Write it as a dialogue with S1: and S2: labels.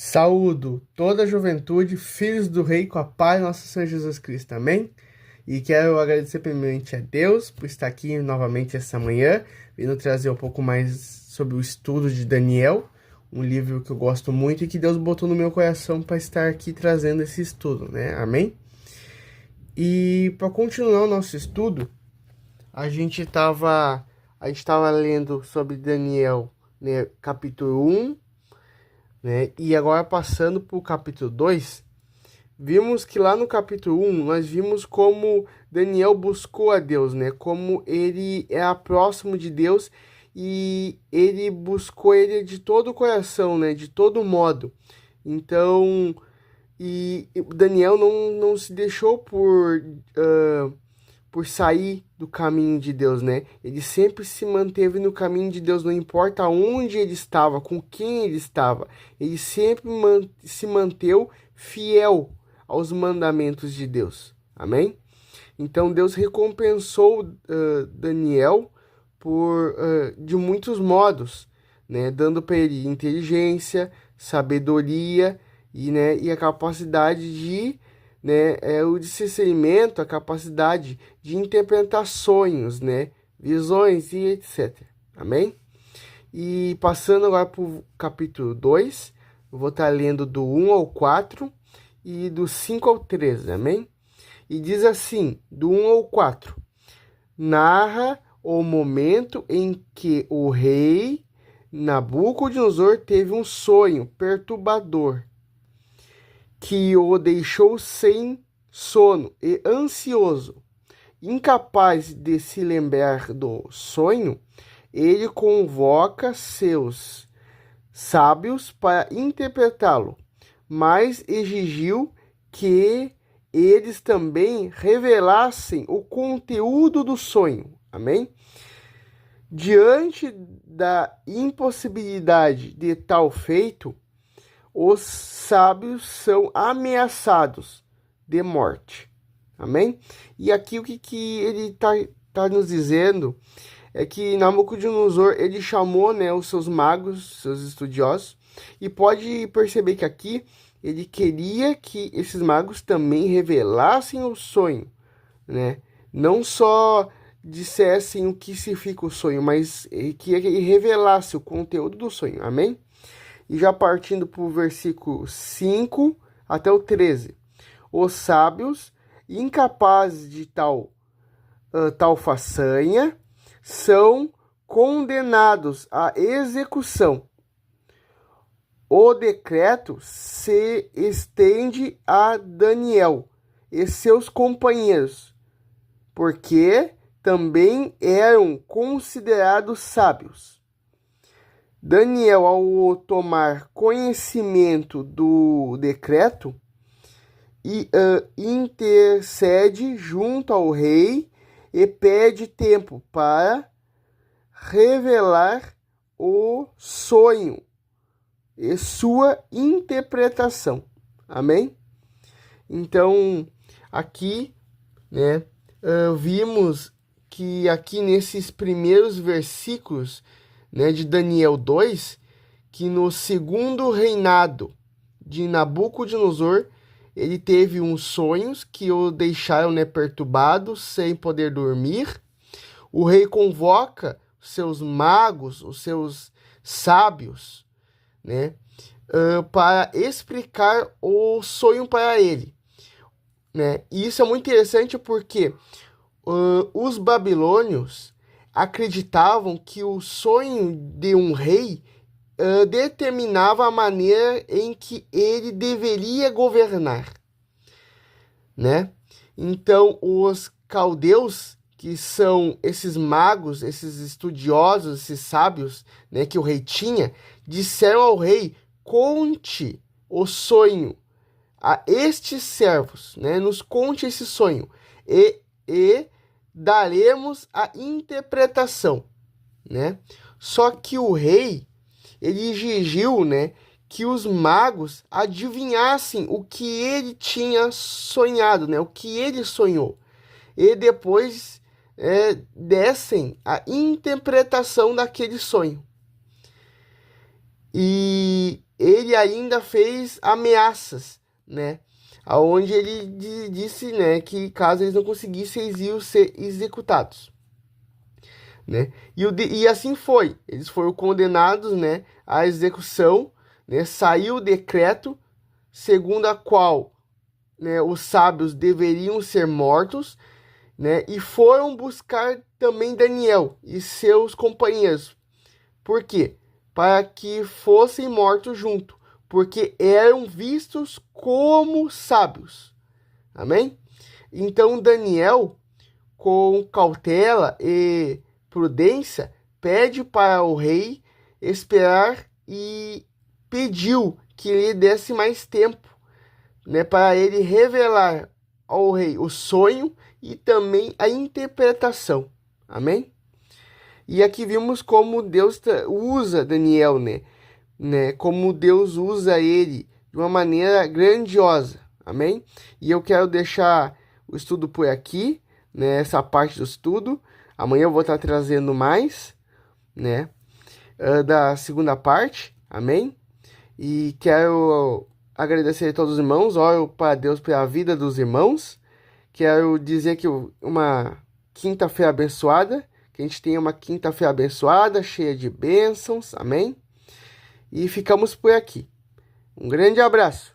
S1: Saúdo toda a juventude, filhos do Rei, com a paz do nosso Senhor Jesus Cristo. Amém? E quero agradecer primeiramente a Deus por estar aqui novamente essa manhã, vindo trazer um pouco mais sobre o estudo de Daniel, um livro que eu gosto muito e que Deus botou no meu coração para estar aqui trazendo esse estudo, né? Amém? E para continuar o nosso estudo, a gente estava lendo sobre Daniel, né, capítulo 1, né? E agora passando para o capítulo 2, vimos que lá no capítulo 1 nós vimos como Daniel buscou a Deus, né? Como ele era próximo de Deus e ele buscou ele de todo o coração, né? De todo modo. Então, e Daniel não se deixou por sair do caminho de Deus, né? Ele sempre se manteve no caminho de Deus, não importa onde ele estava, com quem ele estava. Ele sempre se manteve fiel aos mandamentos de Deus. Amém? Então Deus recompensou Daniel de muitos modos, né? Dando para ele inteligência, sabedoria e a capacidade de o discernimento, a capacidade de interpretar sonhos, né, visões e etc. Amém? E passando agora para o capítulo 2, eu vou estar lendo do 1 ao 4 e do 5 ao 13, amém? E diz assim, do 1 ao 4, narra o momento em que o rei Nabucodonosor teve um sonho perturbador, que o deixou sem sono e ansioso. Incapaz de se lembrar do sonho, ele convoca seus sábios para interpretá-lo, mas exigiu que eles também revelassem o conteúdo do sonho. Amém? Diante da impossibilidade de tal feito, os sábios são ameaçados de morte. Amém? E aqui o que ele tá nos dizendo é que Nabucodonosor, ele chamou, né, os seus magos, seus estudiosos, e pode perceber que aqui ele queria que esses magos também revelassem o sonho, né? Não só dissessem o que significa o sonho, mas que ele revelasse o conteúdo do sonho. Amém? E já partindo para o versículo 5 até o 13. Os sábios, incapazes de tal façanha, são condenados à execução. O decreto se estende a Daniel e seus companheiros, porque também eram considerados sábios. Daniel, ao tomar conhecimento do decreto, intercede junto ao rei e pede tempo para revelar o sonho e sua interpretação. Amém? Então, aqui, né, vimos que aqui nesses primeiros versículos, né, de Daniel 2, que no segundo reinado de Nabucodonosor, ele teve uns sonhos que o deixaram, né, perturbado, sem poder dormir. O rei convoca seus magos, os seus sábios, né, para explicar o sonho para ele, né? E isso é muito interessante porque os babilônios acreditavam que o sonho de um rei determinava a maneira em que ele deveria governar, né? Então, os caldeus, que são esses magos, esses estudiosos, esses sábios, né, que o rei tinha, disseram ao rei: conte o sonho a estes servos, né? Nos conte esse sonho e daremos a interpretação, né? Só que o rei, ele exigiu, né, que os magos adivinhassem o que ele tinha sonhado, né? O que ele sonhou. E depois dessem a interpretação daquele sonho. E ele ainda fez ameaças, né? Aonde ele disse, né, que caso eles não conseguissem, eles iam ser executados, né? E assim foi. Eles foram condenados, né, à execução, né? Saiu o decreto segundo a qual, né, os sábios deveriam ser mortos, né? E foram buscar também Daniel e seus companheiros. Por quê? Para que fossem mortos junto, porque eram vistos como sábios. Amém? Então Daniel, com cautela e prudência, pede para o rei esperar e pediu que lhe desse mais tempo, né, para ele revelar ao rei o sonho e também a interpretação. Amém? E aqui vimos como Deus usa Daniel, né? Como Deus usa ele de uma maneira grandiosa. Amém? E eu quero deixar o estudo por aqui, né? Essa parte do estudo. Amanhã eu vou estar trazendo mais, né? Da segunda parte. Amém? E quero agradecer a todos os irmãos. Oro para Deus pela vida dos irmãos. Quero dizer que uma quinta-feira abençoada. Que a gente tenha uma quinta-feira abençoada, cheia de bênçãos. Amém? E ficamos por aqui. Um grande abraço.